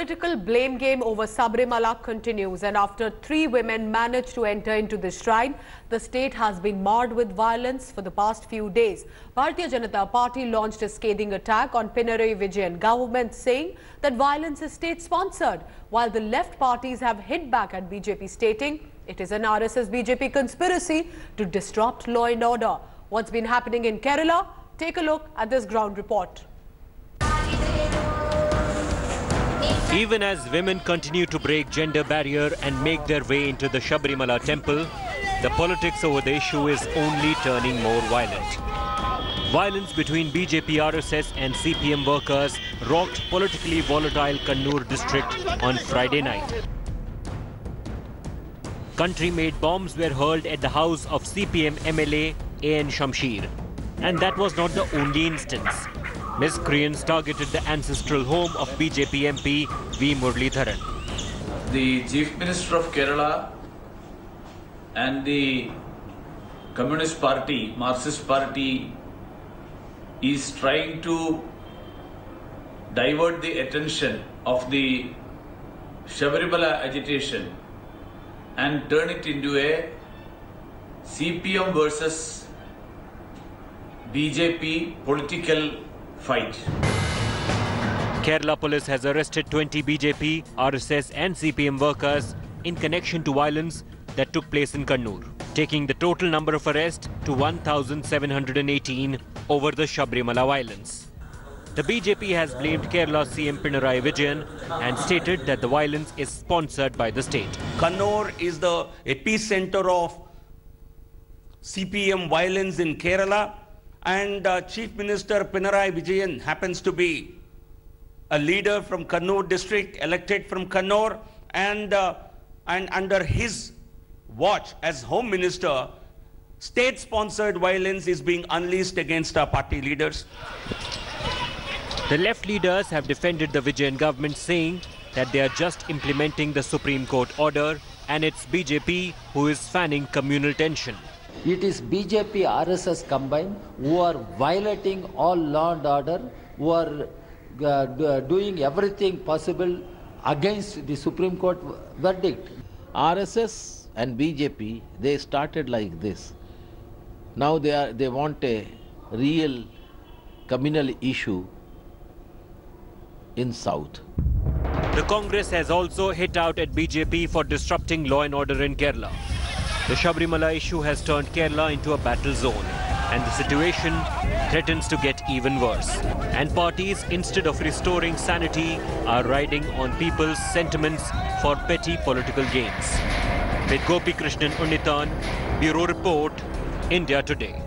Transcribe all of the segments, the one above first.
political blame game over Sabarimala continues, and after 3 women managed to enter into the shrine, the state has been marred with violence for the past few days. Bharatiya Janata Party launched a scathing attack on Pinarayi Vijayan government, saying that violence is state-sponsored, while the left parties have hit back at BJP, stating it is an RSS-BJP conspiracy to disrupt law and order. What's been happening in Kerala? Take a look at this ground report. Even as women continue to break gender barrier and make their way into the Sabarimala temple, the politics over the issue is only turning more violent. Violence between BJP, RSS and CPM workers rocked politically volatile Kannur district on Friday night. Country-made bombs were hurled at the house of CPM MLA A.N. Shamsheer. And that was not the only instance. Miscreants targeted the ancestral home of BJP MP V. Muralidharan. The Chief Minister of Kerala and the Communist Party, Marxist Party, is trying to divert the attention of the Sabarimala agitation and turn it into a CPM versus BJP political fight. Kerala police has arrested 20 BJP, RSS and CPM workers in connection to violence that took place in Kannur, taking the total number of arrests to 1,718 over the Sabarimala violence. The BJP has blamed Kerala CM Pinarayi Vijayan and stated that the violence is sponsored by the state. Kannur is the epicenter of CPM violence in Kerala. And Chief Minister Pinarayi Vijayan happens to be a leader from Kannur district, elected from Kannur, and under his watch as Home Minister, state-sponsored violence is being unleashed against our party leaders. The left leaders have defended the Vijayan government, saying that they are just implementing the Supreme Court order and it's BJP who is fanning communal tension. It is BJP, RSS combined who are violating all law and order, who are doing everything possible against the Supreme Court verdict. RSS and BJP, they started like this. Now they want a real communal issue in South. The Congress has also hit out at BJP for disrupting law and order in Kerala. The Sabarimala issue has turned Kerala into a battle zone, and the situation threatens to get even worse. And parties, instead of restoring sanity, are riding on people's sentiments for petty political gains. With Gopi Krishnan Unnithan, Bureau Report, India Today.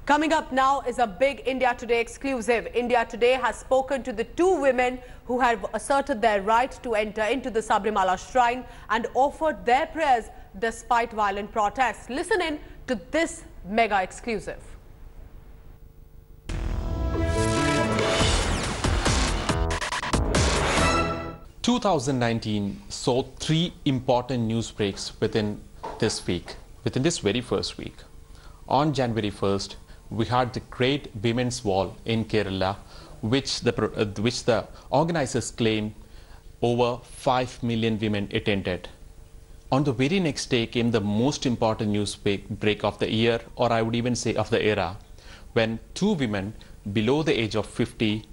Coming up now is a big India Today exclusive. India Today has spoken to the 2 women who have asserted their right to enter into the Sabarimala shrine and offered their prayers despite violent protests. Listen in to this mega exclusive. "2019 saw 3 important news breaks within this very first week. On January 1st, we had the Great Women's Wall in Kerala, which the organizers claim over 5 million women attended. On the very next day came the most important news break of the year, or I would even say of the era, when 2 women below the age of 50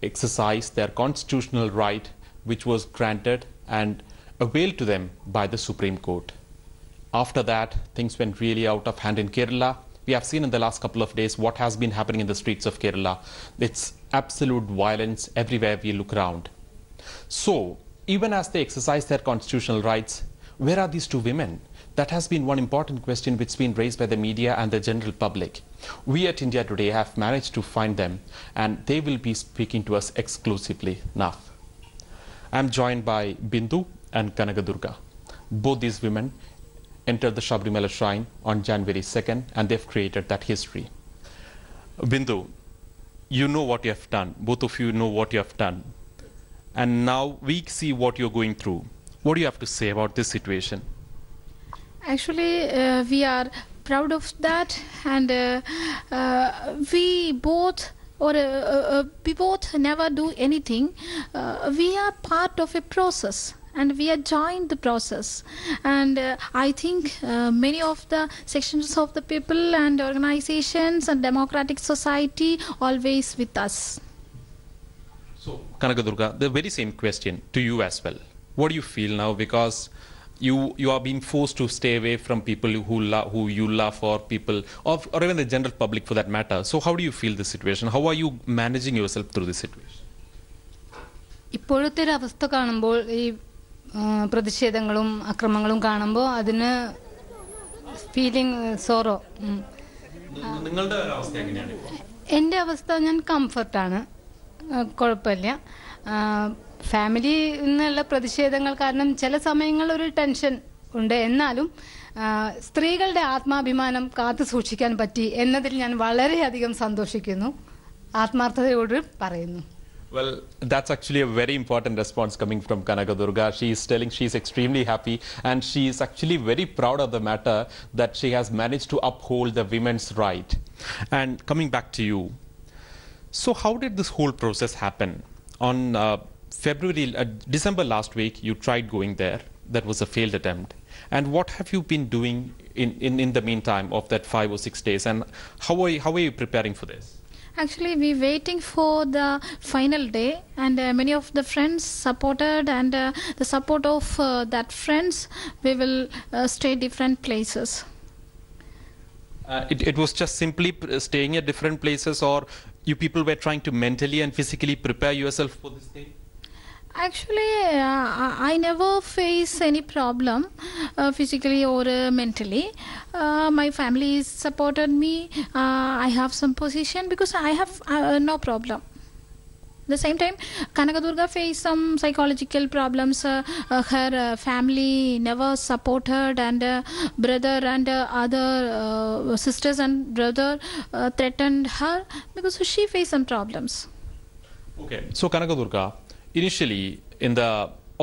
exercised their constitutional right, which was granted and availed to them by the Supreme Court. After that, things went really out of hand in Kerala. We have seen in the last couple of days what has been happening in the streets of Kerala. It's absolute violence everywhere we look around. So, even as they exercise their constitutional rights, where are these 2 women? That has been one important question which has been raised by the media and the general public. We at India Today have managed to find them, and they will be speaking to us exclusively now. I'm joined by Bindu and Kanakadurga. Both these women entered the Sabarimala shrine on January 2nd, and they've created that history. Bindu, you know what you have done. Both of you know what you have done. And now we see what you're going through. What do you have to say about this situation? Actually, we are proud of that, and we both or we both never do anything. We are part of a process. And we are joined the process, and I think many of the sections of the people and organizations and democratic society always with us. So, Kanakadurga, the very same question to you as well. What do you feel now? Because you are being forced to stay away from people who you love, or people, or even the general public for that matter. So, how do you feel this situation? How are you managing yourself through this situation? ഇപ്പോഴത്തെ ഒരു അവസ്ഥ കാണുമ്പോൾ ഈ പ്രതിഷേധങ്ങളും അക്രമങ്ങളും കാണുമ്പോൾ അതിന് feeling sorrow. എൻ്റെ അവസ്ഥ ഞാൻ കംഫർട്ടാണ്, കുഴപ്പമില്ല. ഫാമിലി എന്നുള്ള പ്രതിഷേധങ്ങൾ കാരണം ചില സമയങ്ങളിൽ ഒരു ടെൻഷൻ ഉണ്ട്. എന്നാലും സ്ത്രീകളുടെ ആത്മാഭിമാനം കാത്തു സൂക്ഷിക്കാൻ പറ്റി എന്നതിൽ ഞാൻ വളരെയധികം സന്തോഷിക്കുന്നു, ആത്മാർത്ഥതയോട് പറയുന്നു. Well, that's actually a very important response coming from Kanakadurga. She is telling she is extremely happy, and she is actually very proud of the matter that she has managed to uphold the women's right. And coming back to you, so how did this whole process happen? On December last week, you tried going there. That was a failed attempt. And what have you been doing in the meantime of that 5 or 6 days? And how are you preparing for this? Actually, we're waiting for the final day, and many of the friends supported, and the support of that friends, we will stay different places. It was just simply staying at different places, or you people were trying to mentally and physically prepare yourself for this day? Actually, I never face any problem physically or mentally. My family supported me. I have some position because I have no problem. At the same time, Kanakadurga faced some psychological problems. Her family never supported, and brother and other sisters and brother threatened her because she faced some problems. Okay, so Kanakadurga, initially in the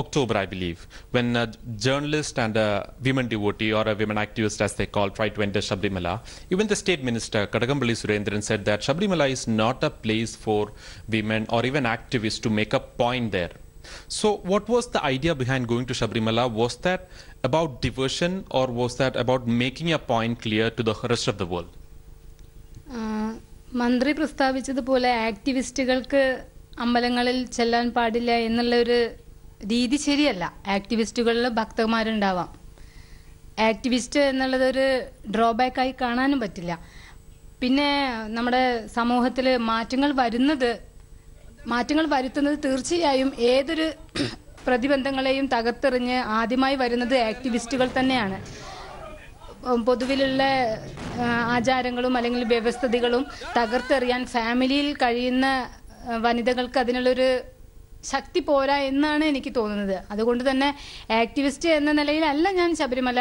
October, I believe, when a journalist and a women devotee or a women activist, as they call, tried to enter Sabarimala, even the state minister, Kadagampally Surendran, said that Sabarimala is not a place for women or even activists to make a point there. So what was the idea behind going to Sabarimala? Was that about diversion, or was that about making a point clear to the rest of the world? മന്ത്രി പ്രസ്താവിച്ചതുപോലെ ആക്ടിവിസ്റ്റുകൾക്ക് അമ്പലങ്ങളിൽ ചെല്ലാൻ പാടില്ല എന്നുള്ള ഒരു രീതി ശരിയല്ല. ആക്ടിവിസ്റ്റുകളിൽ ഭക്തന്മാരുണ്ടാവാം. Activist എന്നുള്ളതൊരു ഡ്രോബാക്കായി കാണാനും പറ്റില്ല. പിന്നെ നമ്മുടെ സമൂഹത്തിൽ മാറ്റങ്ങൾ വരുത്തുന്നത് തീർച്ചയായും ഏതൊരു പ്രതിബന്ധങ്ങളെയും തകർത്തെറിഞ്ഞ് ആദ്യമായി വരുന്നത് ആക്ടിവിസ്റ്റുകൾ തന്നെയാണ്. പൊതുവിലുള്ള ആചാരങ്ങളും അല്ലെങ്കിൽ വ്യവസ്ഥിതികളും തകർത്തെറിയാൻ ഫാമിലിയിൽ കഴിയുന്ന വനിതകൾക്ക് അതിനുള്ളൊരു ശക്തി പോരാ എന്നാണ് എനിക്ക് തോന്നുന്നത്. അതുകൊണ്ട് തന്നെ ആക്ടിവിസ്റ്റ് എന്ന നിലയിലല്ല ഞാൻ ശബരിമല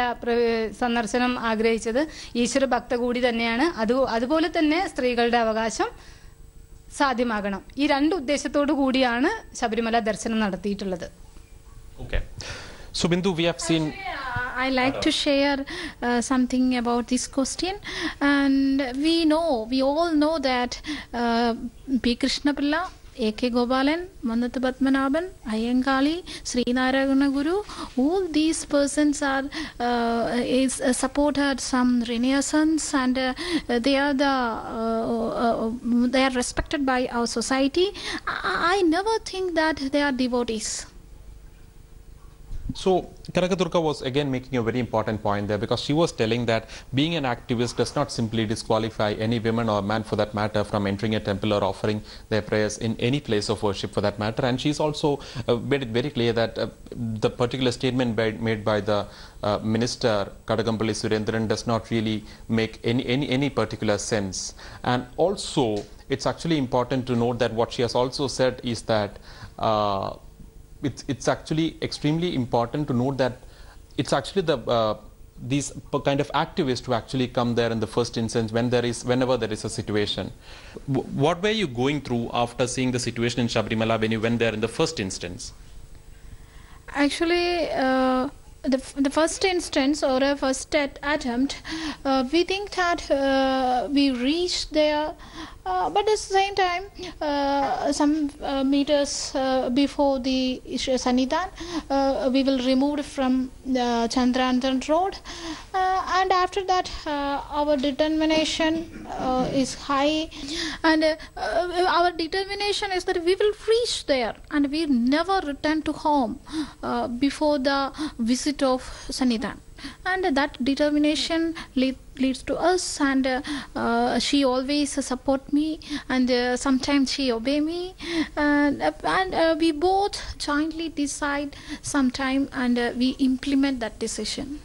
സന്ദർശനം ആഗ്രഹിച്ചത്. ഈശ്വര ഭക്ത കൂടി തന്നെയാണ്. അതുപോലെ തന്നെ സ്ത്രീകളുടെ അവകാശം സാധ്യമാകണം. ഈ രണ്ട് ഉദ്ദേശത്തോടു കൂടിയാണ് ശബരിമല ദർശനം നടത്തിയിട്ടുള്ളത്. Okay. So Bindu, we have seen... I like to share something about this question, and we all know that P. Krishnapilla, A.K. Gopalan, Mandathu Padmanabhan, Ayyankali, Sri Narayana Guru, all these persons are supported some Renaissance, and they are respected by our society. I never think that they are devotees. So Kanakadurga was again making a very important point there, because she was telling that being an activist does not simply disqualify any woman or man for that matter from entering a temple or offering their prayers in any place of worship for that matter. And she's also made it very clear that the particular statement made by the minister Kadagampally Surendran does not really make any particular sense. And also it's actually important to note that what she has also said is that it's actually extremely important to note that it's actually these kind of activists who actually come there in the first instance whenever there is a situation. What were you going through after seeing the situation in Sabarimala when you went there in the first instance? Actually, the first instance or a first attempt, we think that we reached there, but at the same time, some meters before the Sannidan, we will remove from the Chandrandan road, and after that, our determination is high, and our determination is that we will reach there, and we never return to home before the visit of Sannidan. And that determination leads to us, and she always support me, and sometimes she obey me, and we both jointly decide sometime, and we implement that decision.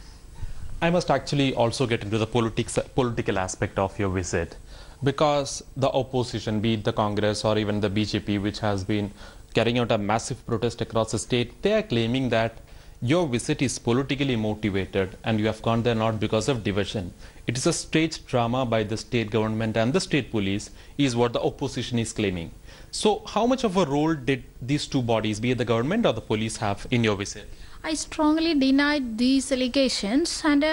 I must actually also get into the political aspect of your visit, because the opposition, be it the Congress or even the BJP, which has been carrying out a massive protest across the state, they are claiming that your visit is politically motivated and you have gone there not because of division. It is a staged drama by the state government and the state police, is what the opposition is claiming. So how much of a role did these two bodies, be it the government or the police, have in your visit? I strongly denied these allegations, and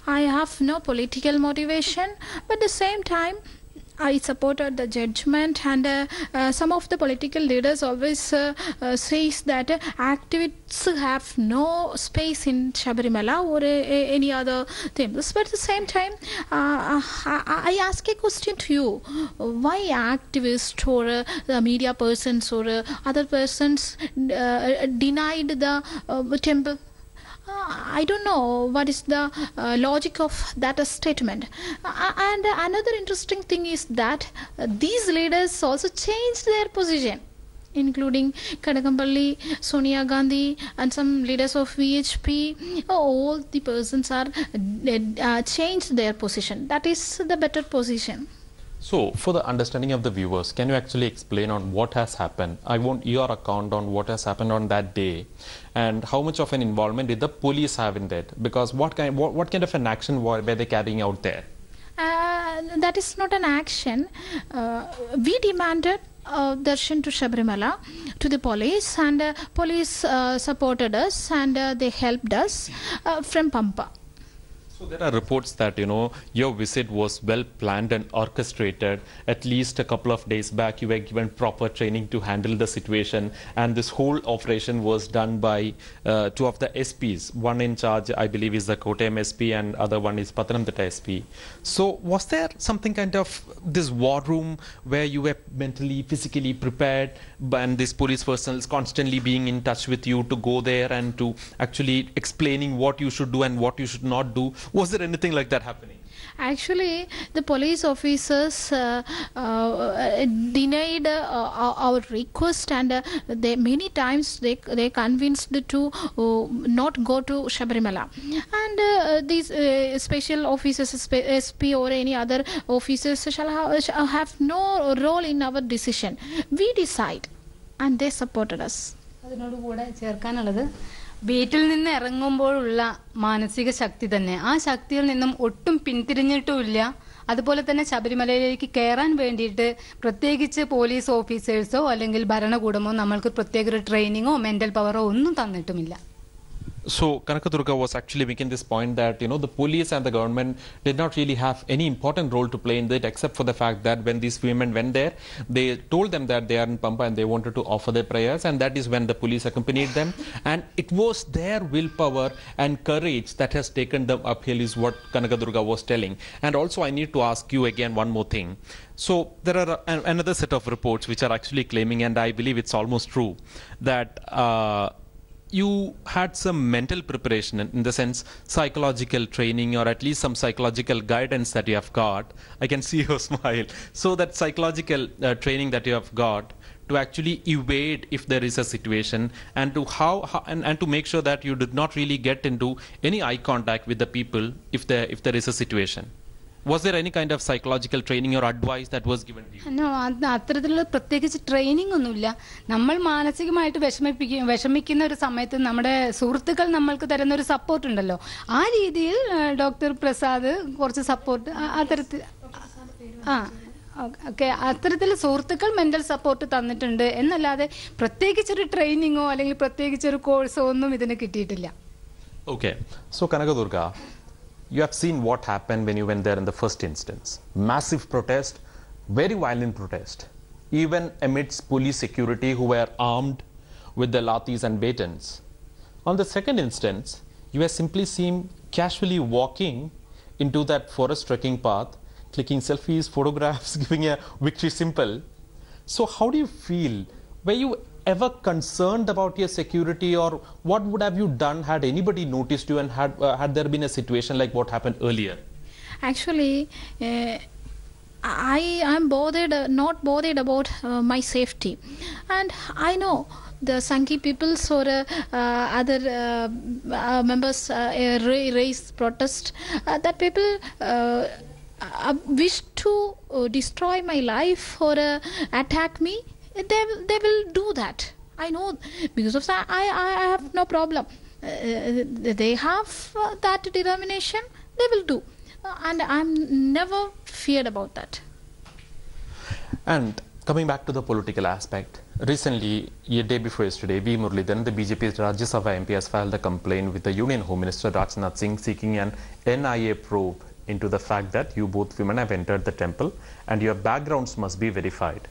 I have no political motivation, but at the same time I supported the judgment, and some of the political leaders always says that activists have no space in Sabarimala or any other things. But at the same time, I ask a question to you: why activists or the media persons or other persons denied the temple? I don't know what is the logic of that statement. And another interesting thing is that these leaders also changed their position, including Kadakampalli, Sonia Gandhi, and some leaders of VHP. All the persons are changed their position. That is the better position. So, for the understanding of the viewers, can you actually explain on what has happened? I want your account on what has happened on that day, and how much of an involvement did the police have in that? Because what kind of an action were they carrying out there? That is not an action. We demanded darshan to Sabarimala to the police, and police supported us, and they helped us from Pampa. So there are reports that, your visit was well planned and orchestrated. At least a couple of days back, you were given proper training to handle the situation, and this whole operation was done by two of the SPs. One in charge, I believe, is the Kottayam SP, and other one is Pathanamthitta SP. So was there something kind of this war room where you were mentally, physically prepared, and this police personnel is constantly being in touch with you to go there and to actually explaining what you should do and what you should not do? Was there anything like that happening? Actually, the police officers denied our request, and they many times they convinced to not go to Sabarimala. And these special officers, SP or any other officers, shall have no role in our decision. We decide, and they supported us. വീട്ടിൽ നിന്ന് ഇറങ്ങുമ്പോഴുള്ള മാനസിക ശക്തി തന്നെ, ആ ശക്തിയിൽ നിന്നും ഒട്ടും പിന്തിരിഞ്ഞിട്ടുമില്ല. അതുപോലെ തന്നെ ശബരിമലയിലേക്ക് കയറാൻ വേണ്ടിയിട്ട് പ്രത്യേകിച്ച് പോലീസ് ഓഫീസേഴ്സോ അല്ലെങ്കിൽ ഭരണകൂടമോ നമ്മൾക്ക് പ്രത്യേക ഒരു ട്രെയിനിങ്ങോ മെന്റൽ പവറോ ഒന്നും തന്നിട്ടുമില്ല. So Kanakadurga was actually making this point that the police and the government did not really have any important role to play in it, except for the fact that when these women went there, they told them that they are in Pampa and they wanted to offer their prayers, and that is when the police accompanied them. And it was their willpower and courage that has taken them uphill, is what Kanakadurga was telling. And also I need to ask you again one more thing. So there are another set of reports which are actually claiming, and I believe it's almost true, that you had some mental preparation, in the sense psychological training, or at least some psychological guidance that you have got. I can see your smile. So that psychological training that you have got to actually evade if there is a situation, and to and to make sure that you did not really get into any eye contact with the people if there is a situation. Was there any kind of psychological training or advice that was given to you? No, അത്തരത്തിലുള്ള പ്രത്യേകിച്ച് training ഒന്നുമില്ല. നമ്മൾ മാനസികമായിട്ട് വിഷമിക്കുന്ന ഒരു സമയത്ത് നമ്മുടെ സുഹൃത്തുക്കൾ നമ്മൾക്ക് തരുന്ന ഒരു സപ്പോർട്ട് ഉണ്ടല്ലോ, ആ രീതിയിൽ ഡോക്ടർ പ്രസാദ് കുറച്ച് സപ്പോർട്ട് അത്തരത്തിൽ അത്തരത്തിൽ സുഹൃത്തുക്കൾ മെന്റൽ സപ്പോർട്ട് തന്നിട്ടുണ്ട് എന്നല്ലാതെ പ്രത്യേകിച്ചൊരു ട്രെയിനിങ്ങോ അല്ലെങ്കിൽ പ്രത്യേകിച്ചൊരു കോഴ്സോ ഒന്നും ഇതിന് കിട്ടിയിട്ടില്ല. Okay, so Kanakadurga, you have seen what happened when you went there in the first instance. Massive protest, very violent protest, even amidst police security who were armed with the lathis and batons. On the second instance, you were simply seen casually walking into that forest trekking path, clicking selfies, photographs, giving a victory symbol. So how do you feel? Were you ever concerned about your security, or what would have you done had anybody noticed you and had there been a situation like what happened earlier? Actually, I am not bothered about my safety, and I know the Sanki peoples or other members raise protest that people wish to destroy my life or attack me. They will do that. I know, because of that I have no problem. They have that determination, they will do, and I'm never feared about that. And coming back to the political aspect, recently, a day before yesterday, V. Muralidharan, the BJP's Rajya Sabha MP, has filed a complaint with the Union Home Minister Rajnath Singh seeking an NIA probe into the fact that you both women have entered the temple and your backgrounds must be verified.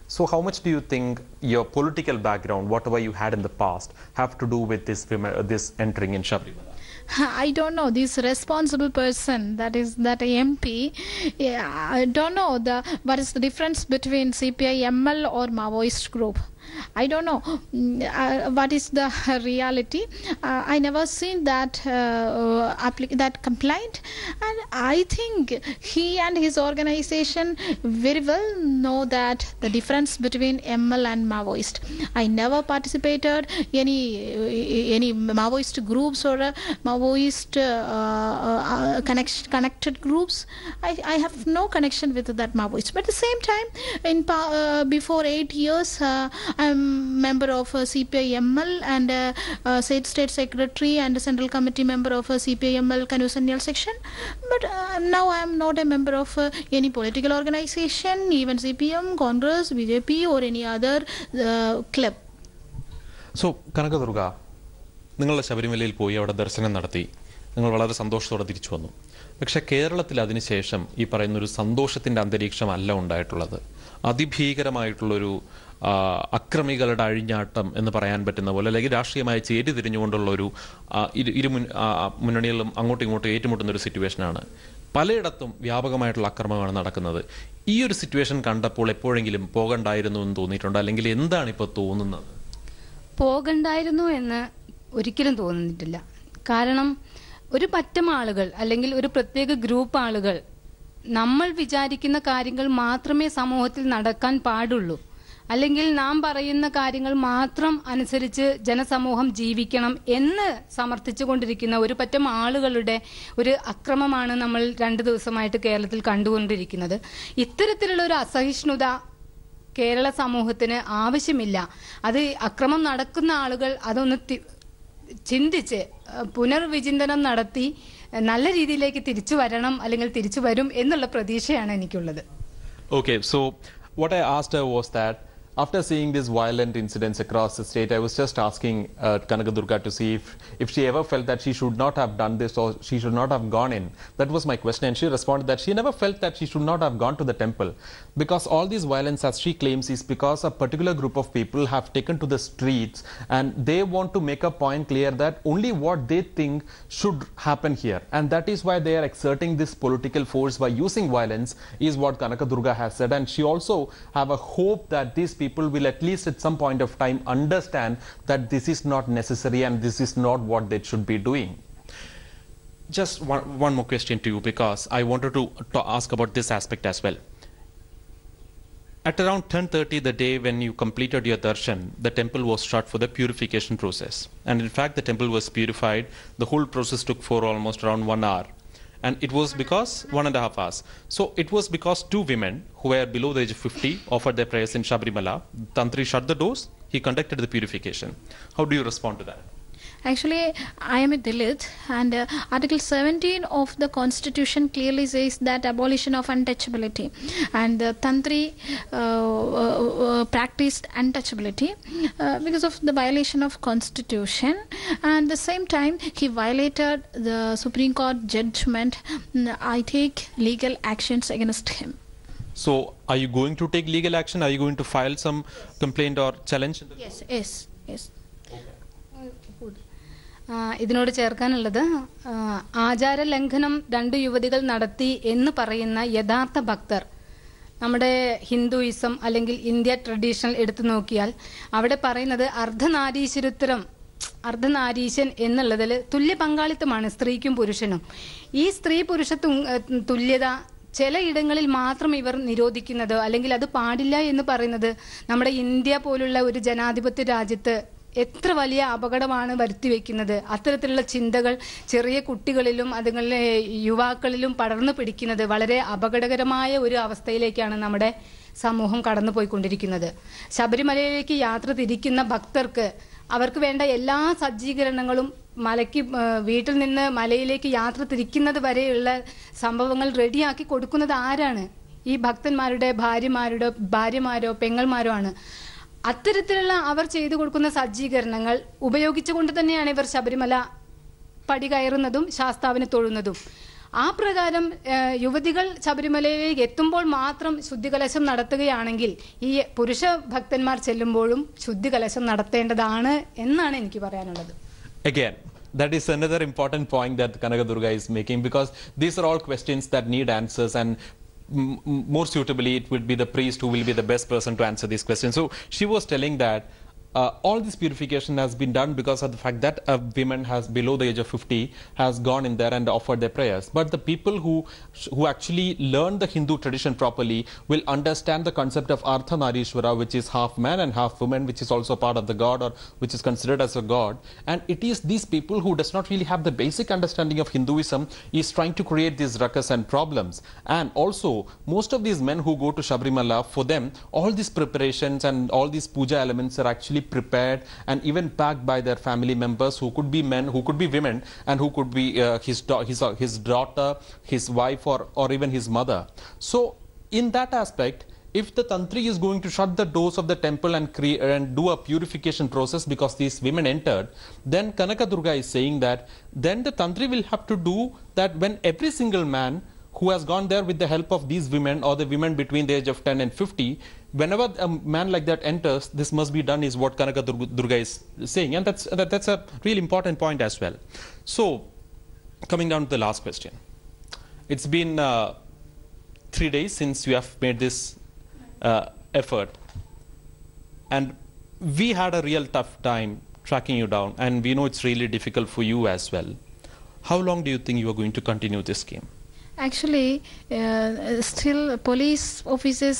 So how much do you think your political background, whatever you had in the past, have to do with this entering in Sabarimala? I don't know, this responsible person, that MP, I don't know what is the difference between CPI ML or Maoist group. I don't know what is the reality. I never seen that that complaint, and I think he and his organization very well know that the difference between ML and Maoist. I never participated any Maoist groups or Maoist connected groups. I have no connection with that Maoist. But at the same time, before 8 years, I'm member of CPI ML and state secretary and Central Committee member of CPI ML Kanusaniyal section. But now I am not a member of any political organization, even CPM, Congress, BJP or any other club. So, Kanakadurga, നിങ്ങളുടെ ശബരിമലയിൽ പോയി അവിടെ ദർശനം നടത്തി, നിങ്ങൾ വളരെ സന്തോഷത്തോടെ തിരിച്ചു വന്നു. പക്ഷേ കേരളത്തിൽ അതിനുശേഷം ഈ പറയുന്നൊരു സന്തോഷത്തിൻ്റെ അന്തരീക്ഷമല്ല ഉണ്ടായിട്ടുള്ളത്. അതിഭീകരമായിട്ടുള്ളൊരു അക്രമികളുടെ അഴിഞ്ഞാട്ടം എന്ന് പറയാൻ പറ്റുന്ന പോലെ, അല്ലെങ്കിൽ രാഷ്ട്രീയമായി ചേരി തിരിഞ്ഞുകൊണ്ടുള്ള ഒരു മുന്നണികളും അങ്ങോട്ടും ഇങ്ങോട്ടും ഏറ്റുമുട്ടുന്ന ഒരു സിറ്റുവേഷനാണ്. പലയിടത്തും വ്യാപകമായിട്ടുള്ള അക്രമമാണ് നടക്കുന്നത്. ഈ ഒരു സിറ്റുവേഷൻ കണ്ടപ്പോൾ എപ്പോഴെങ്കിലും പോകണ്ടായിരുന്നു എന്ന് തോന്നിയിട്ടുണ്ടോ, അല്ലെങ്കിൽ എന്താണ് ഇപ്പോൾ തോന്നുന്നത്? പോകണ്ടായിരുന്നു എന്ന് ഒരിക്കലും തോന്നിയിട്ടില്ല. കാരണം ഒരു പറ്റം ആളുകൾ അല്ലെങ്കിൽ ഒരു പ്രത്യേക ഗ്രൂപ്പ് ആളുകൾ നമ്മൾ വിചാരിക്കുന്ന കാര്യങ്ങൾ മാത്രമേ സമൂഹത്തിൽ നടക്കാൻ പാടുള്ളൂ, അല്ലെങ്കിൽ നാം പറയുന്ന കാര്യങ്ങൾ മാത്രം അനുസരിച്ച് ജനസമൂഹം ജീവിക്കണം എന്ന് സമർത്ഥിച്ചു കൊണ്ടിരിക്കുന്ന ഒരു പറ്റം ആളുകളുടെ ഒരു അക്രമമാണ് നമ്മൾ 2 ദിവസമായിട്ട് കേരളത്തിൽ കണ്ടുകൊണ്ടിരിക്കുന്നത്. ഇത്തരത്തിലുള്ള ഒരു അസഹിഷ്ണുത കേരള സമൂഹത്തിന് ആവശ്യമില്ല. അത് അക്രമം നടക്കുന്ന ആളുകൾ അതൊന്ന് ചിന്തിച്ച് പുനർവിചിന്തനം നടത്തി നല്ല രീതിയിലേക്ക് തിരിച്ചു വരണം, അല്ലെങ്കിൽ തിരിച്ചു വരും എന്നുള്ള പ്രതീക്ഷയാണ് എനിക്കുള്ളത്. Okay, so what I asked her was that after seeing these violent incidents across the state, I was just asking Kanakadurga to see if she ever felt that she should not have done this or she should not have gone in. That was my question, and she responded that she never felt that she should not have gone to the temple, because all this violence, as she claims, is because a particular group of people have taken to the streets and they want to make a point clear that only what they think should happen here, and that is why they are exerting this political force by using violence, is what Kanakadurga has said. And she also have a hope that these people will at least at some point of time understand that this is not necessary and this is not what they should be doing. Just one more question to you, because I wanted to ask about this aspect as well. At around 10:30, the day when you completed your darshan, the temple was shut for the purification process. And in fact, the temple was purified. The whole process took for almost around 1 hour. And it was because 1.5 hours. So it was because 2 women who were below the age of 50 offered their prayers in Sabarimala. Tantri shut the doors. He conducted the purification. How do you respond to that? Actually, I am a Dalit, and Article 17 of the Constitution clearly says that abolition of untouchability, and the Tantri practiced untouchability because of the violation of Constitution, and at the same time he violated the Supreme Court judgment. I take legal actions against him. So, are you going to take legal action? Are you going to file some complaint or challenge? Yes. ഇതിനോട് ചേർക്കാനുള്ളത് ആചാര ലംഘനം 2 യുവതികൾ നടത്തി എന്ന് പറയുന്ന യഥാർത്ഥ ഭക്തർ നമ്മുടെ ഹിന്ദുയിസം അല്ലെങ്കിൽ ഇന്ത്യ ട്രഡീഷണൽ എടുത്തു നോക്കിയാൽ അവിടെ പറയുന്നത് അർദ്ധനാരീശൻ എന്നുള്ളതിൽ തുല്യ പങ്കാളിത്തമാണ് സ്ത്രീക്കും പുരുഷനും. ഈ സ്ത്രീ പുരുഷ തുല്യത ചിലയിടങ്ങളിൽ മാത്രം ഇവർ നിരോധിക്കുന്നത് അല്ലെങ്കിൽ അത് പാടില്ല എന്ന് പറയുന്നത് നമ്മുടെ ഇന്ത്യ പോലുള്ള ഒരു ജനാധിപത്യ രാജ്യത്ത് എത്ര വലിയ അപകടമാണ് വരുത്തിവെക്കുന്നത്. അത്തരത്തിലുള്ള ചിന്തകൾ ചെറിയ കുട്ടികളിലും അതുങ്ങളിലെ യുവാക്കളിലും പടർന്നു പിടിക്കുന്നത് വളരെ അപകടകരമായ ഒരു അവസ്ഥയിലേക്കാണ് നമ്മുടെ സമൂഹം കടന്നുപോയിക്കൊണ്ടിരിക്കുന്നത്. ശബരിമലയിലേക്ക് യാത്ര തിരിക്കുന്ന ഭക്തർക്ക് അവർക്ക് വേണ്ട എല്ലാ സജ്ജീകരണങ്ങളും വീട്ടിൽ നിന്ന് മലയിലേക്ക് യാത്ര തിരിക്കുന്നത് വരെയുള്ള സംഭവങ്ങൾ റെഡിയാക്കി കൊടുക്കുന്നത് ആരാണ്? ഈ ഭക്തന്മാരുടെ ഭാര്യമാരോ പെങ്ങൾമാരോ ആണ്. അത്തരത്തിലുള്ള അവർ ചെയ്തു കൊടുക്കുന്ന സജ്ജീകരണങ്ങൾ ഉപയോഗിച്ചുകൊണ്ട് തന്നെയാണ് ഇവർ ശബരിമല പടി കയറുന്നതും ശാസ്താവിനെ തൊഴുന്നതും. ആ പ്രകാരം യുവതികൾ ശബരിമലയിലേക്ക് എത്തുമ്പോൾ മാത്രം ശുദ്ധികലശം നടത്തുകയാണെങ്കിൽ ഈ പുരുഷ ഭക്തന്മാർ ചെല്ലുമ്പോഴും ശുദ്ധികലശം നടത്തേണ്ടതാണ് എന്നാണ് എനിക്ക് പറയാനുള്ളത്. Again, that is another important point that Kanaka Durga is making, because these are all questions that need answers, and more suitably it would be the priest who will be the best person to answer these questions. So she was telling that all this purification has been done because of the fact that a woman has below the age of 50 has gone in there and offered their prayers. But the people who actually learn the Hindu tradition properly will understand the concept of Ardhanarishwara, which is half man and half woman, which is also part of the god, or which is considered as a god. And it is these people who does not really have the basic understanding of Hinduism is trying to create these ruckus and problems. And also most of these men who go to Sabarimala, for them all these preparations and all these puja elements are actually prepared and even packed by their family members, who could be men, who could be women, and who could be his daughter, his wife, or even his mother. So in that aspect, if the tantri is going to shut the doors of the temple and do a purification process because these women entered, then Kanaka Durga is saying that then the tantri will have to do that when every single man who has gone there with the help of these women or the women between the age of 10 and 50, whenever a man like that enters, this must be done, is what Kanaka Durga is saying. And that's a really important point as well. So coming down to the last question. It's been 3 days since you have made this effort, and we had a real tough time tracking you down, and we know it's really difficult for you as well. How long do you think you are going to continue this scheme? Actually, still police officers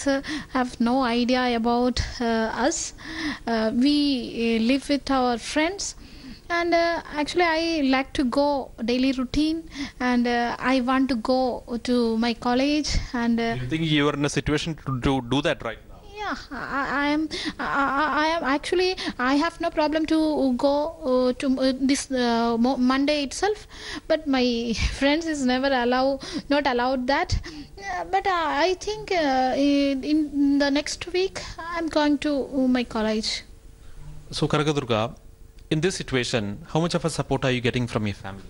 have no idea about us. We live with our friends, and actually I like to go daily routine, and I want to go to my college. And do you think you are in a situation to do that right now? Yeah, I am actually, I have no problem to go to this Monday itself, but my friends is not allowed that. But I think in the next week I am going to my college. So Kanaka Durga, in this situation, how much of a support are you getting from your family?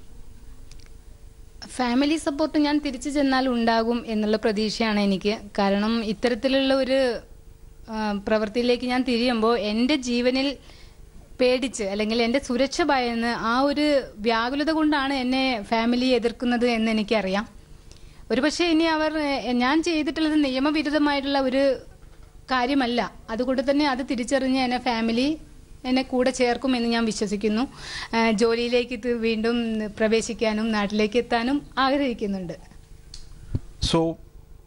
Family support ഞാൻ തിരിച്ചു ചെന്നാൽ ഉണ്ടാകും എന്നുള്ള പ്രതീക്ഷയാണ് എനിക്ക്. കാരണം ഇത്തരത്തിലുള്ള ഒരു പ്രവൃത്തിയിലേക്ക് ഞാൻ തിരിയുമ്പോൾ എൻ്റെ ജീവനിൽ പേടിച്ച് അല്ലെങ്കിൽ എൻ്റെ സുരക്ഷ ഭയന്ന് ആ ഒരു വ്യാകുലത കൊണ്ടാണ് എന്നെ ഫാമിലി എതിർക്കുന്നത് എന്ന് എനിക്കറിയാം. ഒരുപക്ഷെ ഇനി ഞാൻ ചെയ്തിട്ടുള്ളത് നിയമവിരുദ്ധമായിട്ടുള്ള ഒരു കാര്യമല്ല, അതുകൊണ്ട് തന്നെ അത് തിരിച്ചറിഞ്ഞ് എന്നെ ഫാമിലി എന്നെ കൂടെ ചേർക്കുമെന്ന് ഞാൻ വിശ്വസിക്കുന്നു. ജോലിയിലേക്ക് വീണ്ടും പ്രവേശിക്കാനും നാട്ടിലേക്ക് എത്താനും ആഗ്രഹിക്കുന്നുണ്ട്. So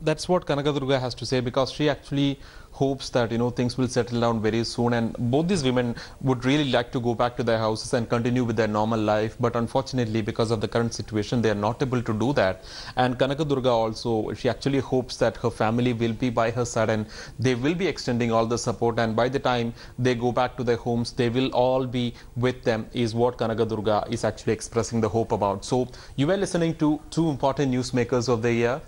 that's what Kanakadurga has to say, because she actually hopes that things will settle down very soon, and both these women would really like to go back to their houses and continue with their normal life, but unfortunately because of the current situation they are not able to do that. And Kanakadurga also, she actually hopes that her family will be by her side and they will be extending all the support, and by the time they go back to their homes they will all be with them, is what Kanakadurga is actually expressing the hope about. So you were listening to two important newsmakers of the year,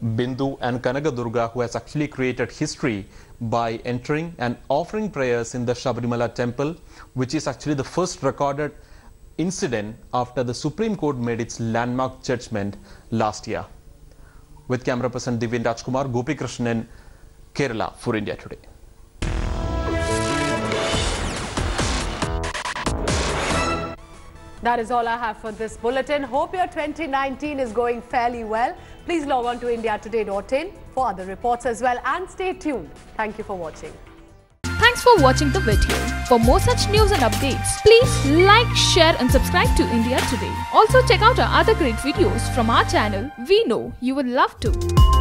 Bindu and Kanakadurga, who has actually created history by entering and offering prayers in the Sabarimala temple, which is actually the first recorded incident after the Supreme Court made its landmark judgment last year. With camera person Divyan Rajkumar, Gopi Krishnan, Kerala for India Today. That is all I have for this bulletin. Hope your 2019 is going fairly well. Please log on to indiatoday.in for other reports as well, and stay tuned. Thank you for watching. Thanks for watching the video. For more such news and updates, please like, share and subscribe to India Today. Also check out our other great videos from our channel. We know you would love to.